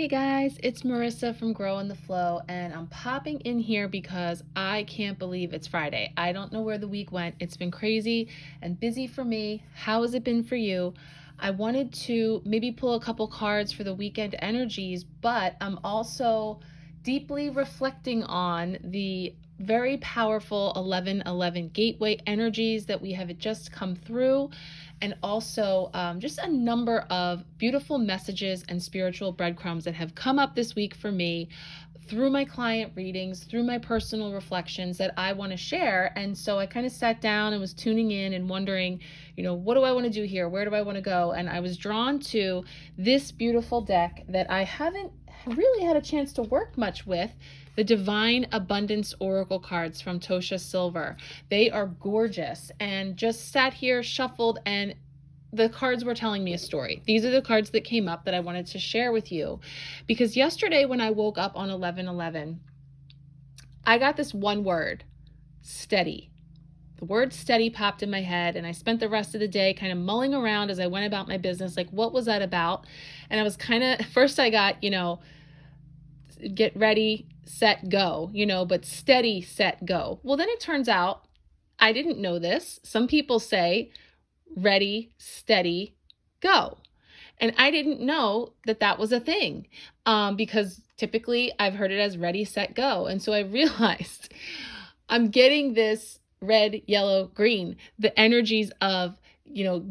Hey guys, it's Marissa from Grow in the Flow, and I'm popping in here because I can't believe it's Friday. I don't know where the week went. It's been crazy and busy for me. How has it been for you? I wanted to maybe pull a couple cards for the weekend energies, but I'm also deeply reflecting on the very powerful 1111 gateway energies that we have just come through, and also just a number of beautiful messages and spiritual breadcrumbs that have come up this week for me through my client readings, through my personal reflections that I want to share. And so I kind of sat down and was tuning in and wondering, what do I want to do here? Where do I want to go? And I was drawn to this beautiful deck that I haven't really had a chance to work much with, the Divine Abundance Oracle cards from Tosha Silver. They are gorgeous, and just sat here, shuffled, and the cards were telling me a story. These are the cards that came up that I wanted to share with you, because yesterday when I woke up on 11/11, I got this one word: steady. The word steady popped in my head, and I spent the rest of the day kind of mulling around as I went about my business, like, what was that about? And I was kind of, first I got, get ready, set, go, but steady, set, go. Well, then it turns out I didn't know this. Some people say ready, steady, go. And I didn't know that that was a thing, because typically I've heard it as ready, set, go. And so I realized I'm getting this red, yellow, green, the energies of,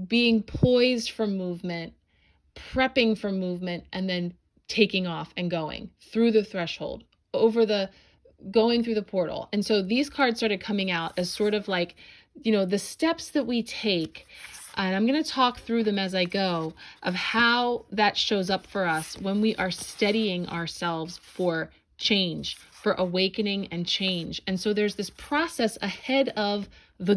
being poised for movement, prepping for movement, and then taking off and going through the threshold, going through the portal. And so these cards started coming out as sort of like, the steps that we take. And I'm going to talk through them as I go, of how that shows up for us when we are steadying ourselves for change, for awakening and change. And so there's this process ahead of the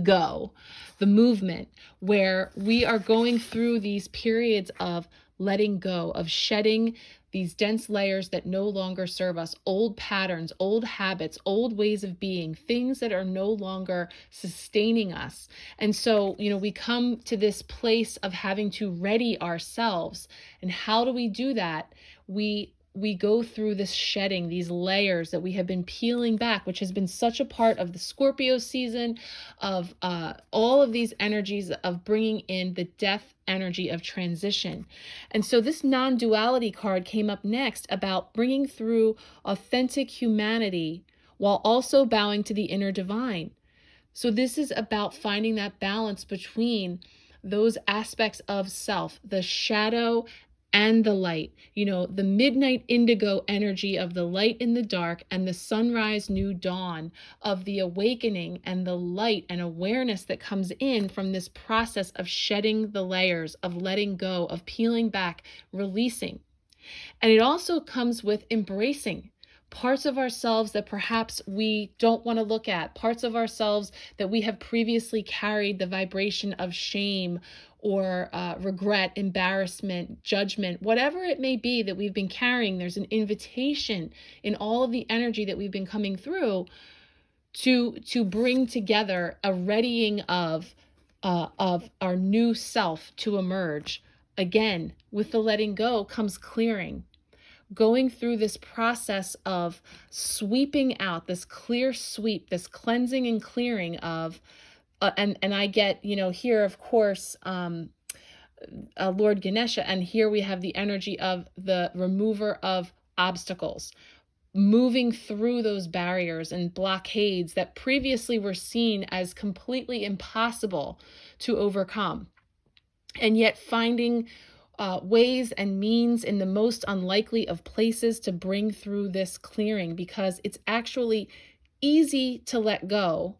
movement, where we are going through these periods of letting go, of shedding these dense layers that no longer serve us, old patterns, old habits, old ways of being, things that are no longer sustaining us. And so, we come to this place of having to ready ourselves. And how do we do that? We go through this shedding, these layers that we have been peeling back, which has been such a part of the Scorpio season, of all of these energies of bringing in the death energy of transition. And so this non-duality card came up next, about bringing through authentic humanity while also bowing to the inner divine. So this is about finding that balance between those aspects of self, the shadow and the light, the midnight indigo energy of the light in the dark, and the sunrise new dawn of the awakening and the light and awareness that comes in from this process of shedding the layers, of letting go, of peeling back, releasing. And it also comes with embracing parts of ourselves that perhaps we don't want to look at, parts of ourselves that we have previously carried the vibration of shame or regret, embarrassment, judgment, whatever it may be that we've been carrying. There's an invitation in all of the energy that we've been coming through to bring together a readying of our new self to emerge. Again, with the letting go comes clearing, going through this process of sweeping out, this clear sweep, this cleansing and clearing of, and I get, here, of course, Lord Ganesha, and here we have the energy of the remover of obstacles, moving through those barriers and blockades that previously were seen as completely impossible to overcome, and yet finding ways and means in the most unlikely of places to bring through this clearing, because it's actually easy to let go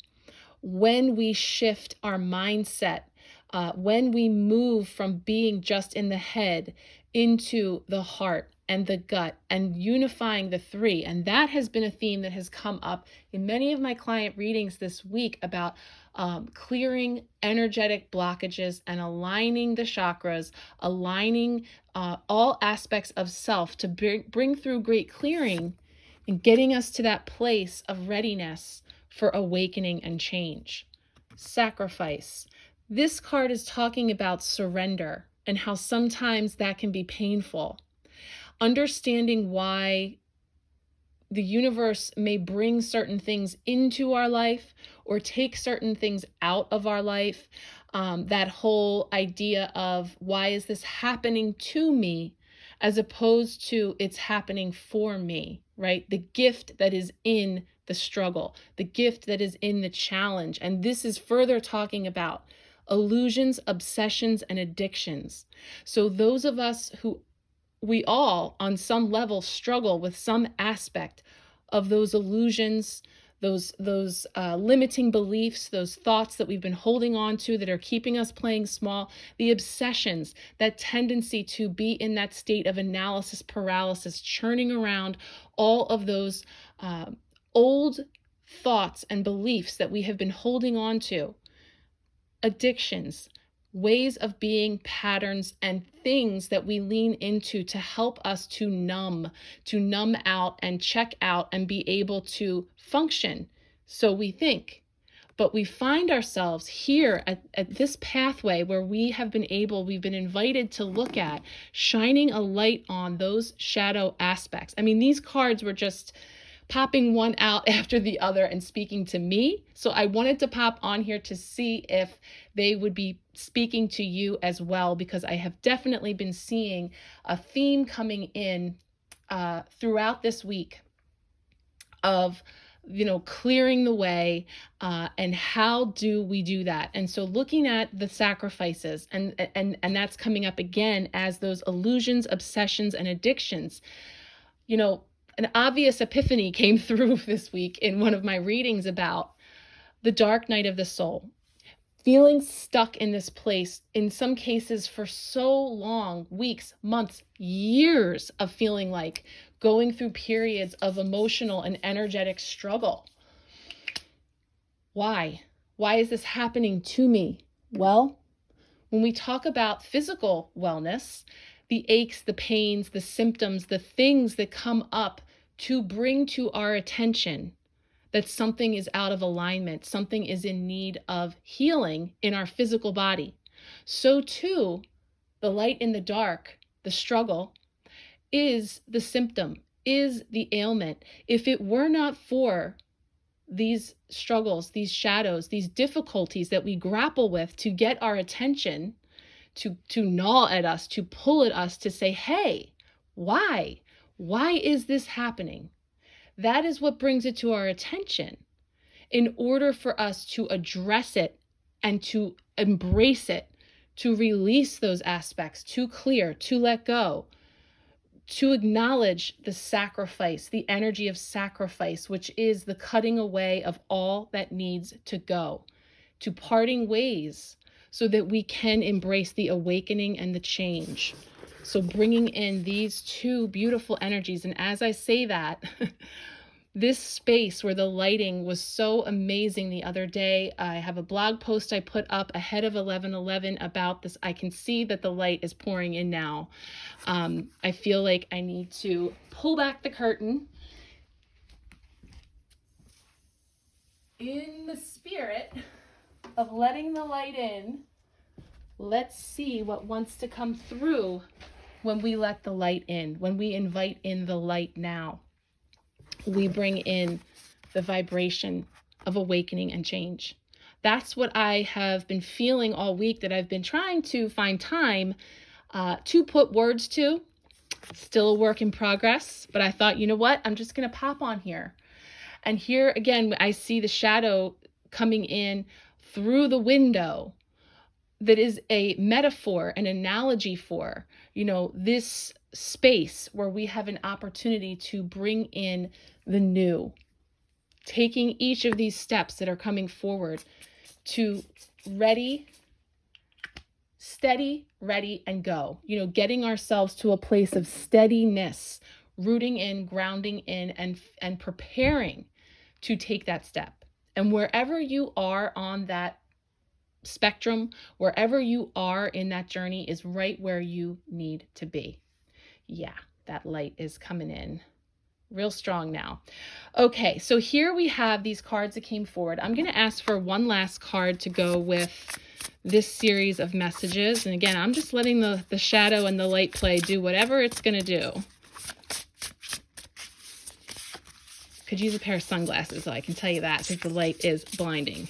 when we shift our mindset, when we move from being just in the head into the heart and the gut, and unifying the three. And that has been a theme that has come up in many of my client readings this week, about clearing energetic blockages and aligning the chakras, aligning all aspects of self to bring through great clearing, and getting us to that place of readiness for awakening and change. Sacrifice. This card is talking about surrender and how sometimes that can be painful. understanding why the universe may bring certain things into our life or take certain things out of our life. That whole idea of why is this happening to me as opposed to it's happening for me, right? The gift that is in the struggle, the gift that is in the challenge. And this is further talking about illusions, obsessions, and addictions. So those of us who we all, on some level, struggle with some aspect of those illusions, those limiting beliefs, those thoughts that we've been holding on to that are keeping us playing small, the obsessions, that tendency to be in that state of analysis paralysis, churning around all of those old thoughts and beliefs that we have been holding on to, addictions, ways of being, patterns, and things that we lean into to help us to numb out and check out and be able to function. So we think, but we find ourselves here at this pathway where we've been invited to look at, shining a light on those shadow aspects. I mean, these cards were just popping one out after the other and speaking to me. So I wanted to pop on here to see if they would be speaking to you as well, because I have definitely been seeing a theme coming in throughout this week of, clearing the way, and how do we do that? And so looking at the sacrifices, and that's coming up again as those illusions, obsessions, and addictions. An obvious epiphany came through this week in one of my readings about the dark night of the soul. Feeling stuck in this place, in some cases for so long, weeks, months, years of feeling like going through periods of emotional and energetic struggle. Why? Why is this happening to me? Well, when we talk about physical wellness, the aches, the pains, the symptoms, the things that come up to bring to our attention that something is out of alignment, something is in need of healing in our physical body. So too, the light in the dark, the struggle, is the symptom, is the ailment. If it were not for these struggles, these shadows, these difficulties that we grapple with to get our attention, to gnaw at us, to pull at us, to say, hey, why? Why is this happening? That is what brings it to our attention in order for us to address it and to embrace it, to release those aspects, to clear, to let go, to acknowledge the sacrifice, the energy of sacrifice, which is the cutting away of all that needs to go, to parting ways so that we can embrace the awakening and the change. So bringing in these two beautiful energies. And as I say that, this space where the lighting was so amazing the other day, I have a blog post I put up ahead of 11/11 about this. I can see that the light is pouring in now. I feel like I need to pull back the curtain in the spirit of letting the light in. Let's see what wants to come through when we let the light in, when we invite in the light now. We bring in the vibration of awakening and change. That's what I have been feeling all week, that I've been trying to find time to put words to. Still a work in progress, but I thought, you know what? I'm just going to pop on here. And here again, I see the shadow coming in through the window. That is a metaphor, an analogy for, this space where we have an opportunity to bring in the new, taking each of these steps that are coming forward to steady, ready, and go, getting ourselves to a place of steadiness, rooting in, grounding in, and preparing to take that step. And wherever you are on that spectrum, wherever you are in that journey is right where you need to be. Yeah, that light is coming in real strong now. Okay, so here we have these cards that came forward. I'm going to ask for one last card to go with this series of messages. And again, I'm just letting the shadow and the light play do whatever it's going to do. Could use a pair of sunglasses, so I can tell you that, because the light is blinding.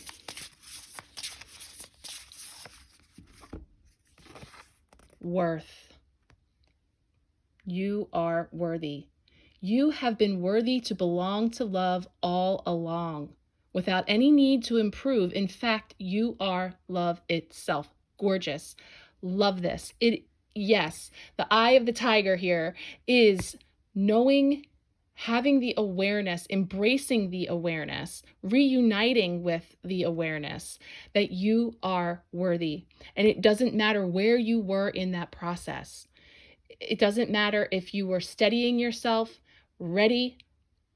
Worth. You are worthy. You have been worthy to belong to love all along, without any need to improve. In fact, you are love itself. Gorgeous. Love this. Yes, the eye of the tiger here is knowing, having the awareness, embracing the awareness, reuniting with the awareness that you are worthy. And it doesn't matter where you were in that process. It doesn't matter if you were steadying yourself, ready,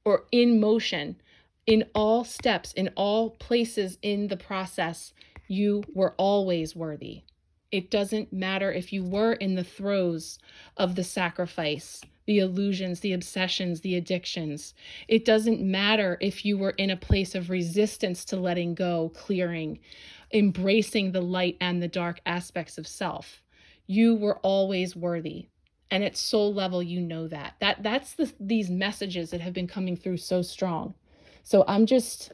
or in motion. In all steps, in all places in the process, you were always worthy. It doesn't matter if you were in the throes of the sacrifice, the illusions, the obsessions, the addictions. It doesn't matter if you were in a place of resistance to letting go, clearing, embracing the light and the dark aspects of self. You were always worthy. And at soul level, you know that. That's these messages that have been coming through so strong. So I'm just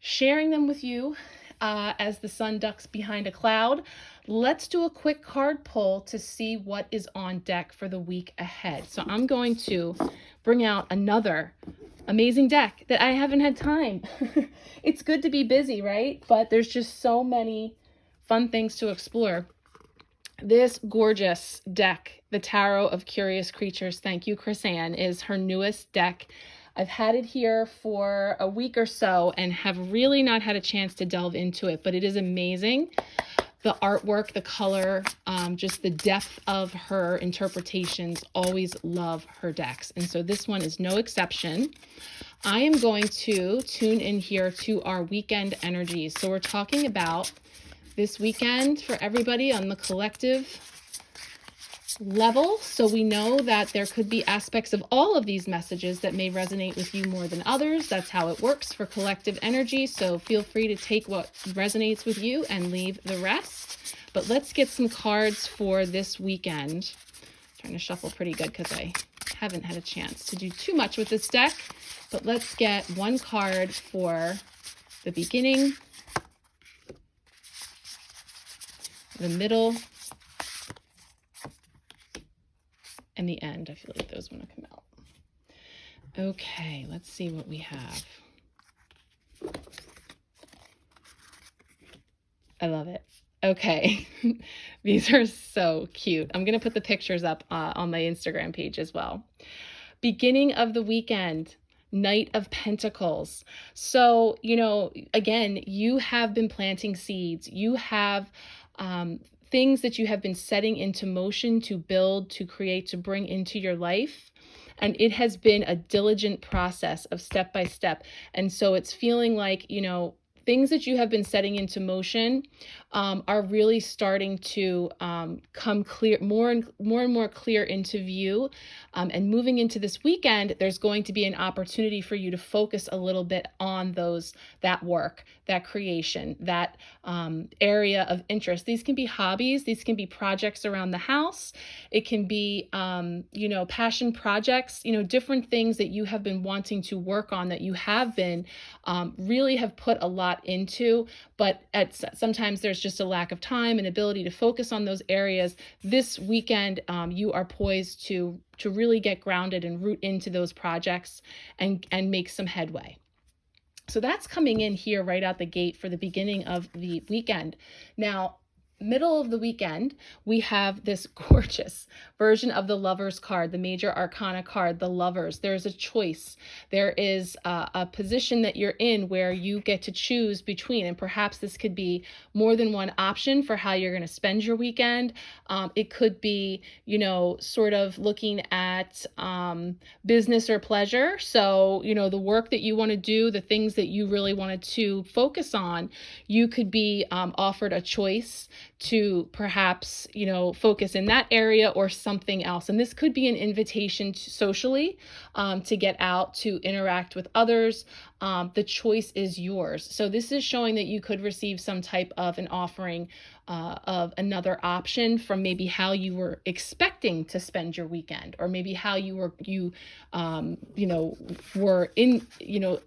sharing them with you as the sun ducks behind a cloud. Let's do a quick card pull to see what is on deck for the week ahead. So I'm going to bring out another amazing deck that I haven't had time. It's good to be busy, right? But there's just so many fun things to explore. This gorgeous deck, the Tarot of Curious Creatures, thank you, Chris-Anne, is her newest deck. I've had it here for a week or so and have really not had a chance to delve into it, but it is amazing. The artwork, the color, just the depth of her interpretations. Always love her decks. And so this one is no exception. I am going to tune in here to our weekend energies. So we're talking about this weekend for everybody on the collective level. So we know that there could be aspects of all of these messages that may resonate with you more than others. That's how it works for collective energy. So feel free to take what resonates with you and leave the rest. But let's get some cards for this weekend. I'm trying to shuffle pretty good because I haven't had a chance to do too much with this deck. But let's get one card for the beginning, the middle, and the end. I feel like those want to come out. Okay, let's see what we have. I love it. Okay, these are so cute. I'm going to put the pictures up on my Instagram page as well. Beginning of the weekend, Knight of Pentacles. So, again, you have been planting seeds. You have things that you have been setting into motion to build, to create, to bring into your life. And it has been a diligent process of step by step. And so it's feeling like, things that you have been setting into motion are really starting to come clear, more and more clear into view. And moving into this weekend, there's going to be an opportunity for you to focus a little bit on that work, that creation, that area of interest. These can be hobbies. These can be projects around the house. It can be, passion projects, different things that you have been wanting to work on, that you have been really have put a lot into, but sometimes there's just a lack of time and ability to focus on those areas. This weekend, you are poised to really get grounded and root into those projects and make some headway. So that's coming in here right out the gate for the beginning of the weekend. Now, middle of the weekend, we have this gorgeous version of the Lovers card, the major arcana card, the Lovers. There's a choice. There is a position that you're in where you get to choose between, and perhaps this could be more than one option for how you're going to spend your weekend. It could be, sort of looking at business or pleasure. So, the work that you want to do, the things that you really wanted to focus on, you could be offered a choice to perhaps, focus in that area or something else. And this could be an invitation to socially, to get out, to interact with others. The choice is yours. So this is showing that you could receive some type of an offering of another option from maybe how you were expecting to spend your weekend, or maybe how you were in,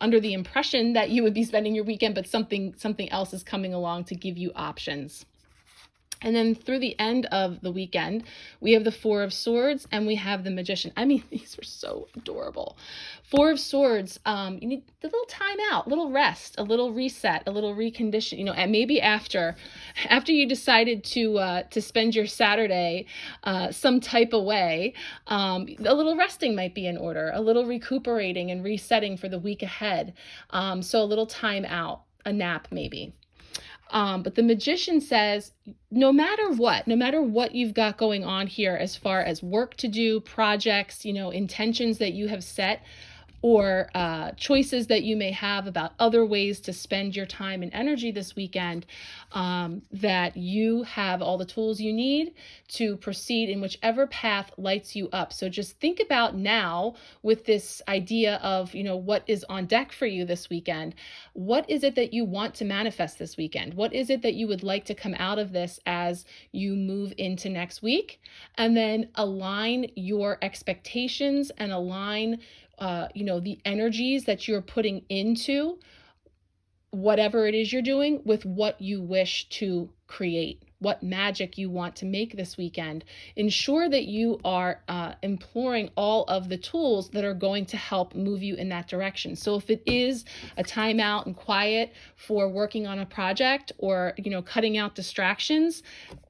under the impression that you would be spending your weekend, but something else is coming along to give you options. And then through the end of the weekend, we have the Four of Swords and we have the Magician. I mean, these are so adorable. Four of Swords, you need a little time out, a little rest, a little reset, a little recondition, and maybe after you decided to spend your Saturday some type of way, a little resting might be in order, a little recuperating and resetting for the week ahead. So a little time out, a nap maybe. But the Magician says, no matter what you've got going on here, as far as work to do, projects, intentions that you have set, or choices that you may have about other ways to spend your time and energy this weekend, that you have all the tools you need to proceed in whichever path lights you up. So just think about now, with this idea of, what is on deck for you this weekend. What is it that you want to manifest this weekend? What is it that you would like to come out of this as you move into next week? And then align your expectations and align the energies that you're putting into whatever it is you're doing with what you wish to create, what magic you want to make this weekend. Ensure that you are employing all of the tools that are going to help move you in that direction. So if it is a time out and quiet for working on a project, or cutting out distractions,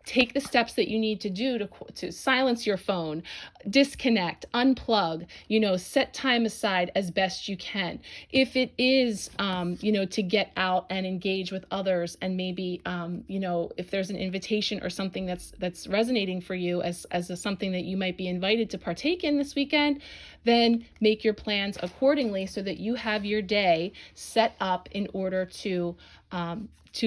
take the steps that you need to do to silence your phone, disconnect, unplug, set time aside as best you can. If it is, to get out and engage with others, and maybe, if there's an invitation or something that's resonating for you as something that you might be invited to partake in this weekend, then make your plans accordingly so that you have your day set up in order to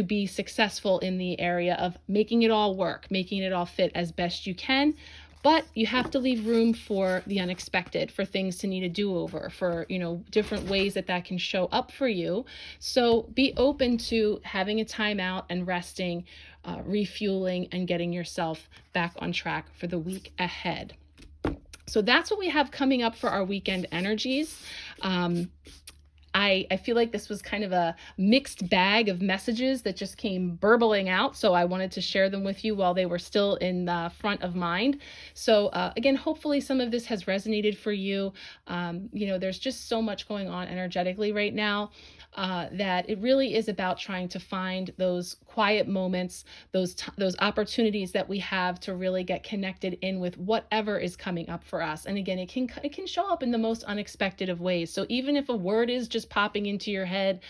be successful in the area of making it all work, making it all fit as best you can. But you have to leave room for the unexpected, for things to need a do-over, for, different ways that can show up for you. So be open to having a time out and resting, refueling, and getting yourself back on track for the week ahead. So that's what we have coming up for our weekend energies. I feel like this was kind of a mixed bag of messages that just came burbling out. So I wanted to share them with you while they were still in the front of mind. So again, hopefully some of this has resonated for you. There's just so much going on energetically right now, that it really is about trying to find those quiet moments, those opportunities that we have to really get connected in with whatever is coming up for us. And again, it can show up in the most unexpected of ways. So even if a word is just popping into your head,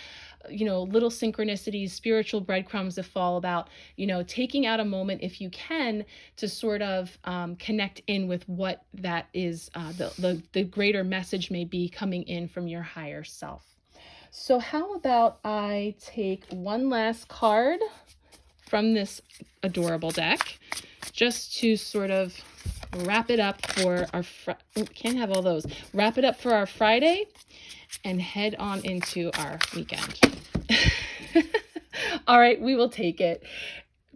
little synchronicities, spiritual breadcrumbs that fall about, taking out a moment, if you can, to sort of connect in with what that is, the greater message may be coming in from your higher self. So how about I take one last card from this adorable deck, just to sort of wrap it up for our, can't have all those, wrap it up for our Friday and head on into our weekend. All right, we will take it.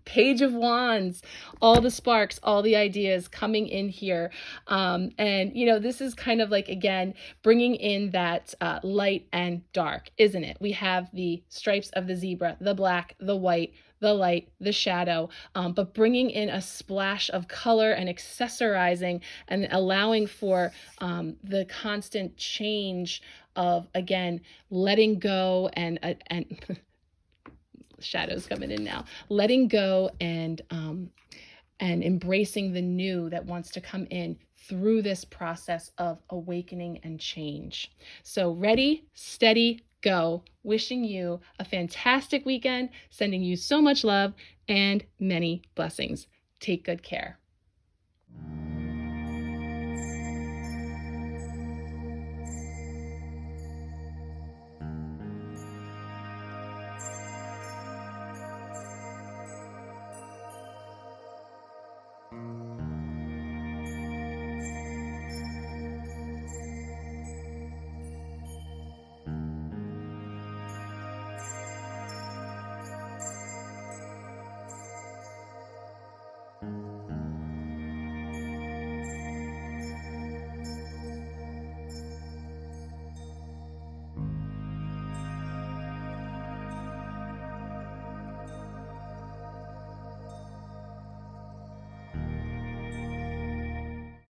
Page of Wands, all the sparks, all the ideas coming in here. And, this is kind of like, again, bringing in that light and dark, isn't it? We have the stripes of the zebra, the black, the white, the light, the shadow, but bringing in a splash of color and accessorizing and allowing for the constant change of, again, letting go and shadows coming in now, letting go and embracing the new that wants to come in through this process of awakening and change. So ready, steady, go. Wishing you a fantastic weekend, sending you so much love and many blessings. Take good care.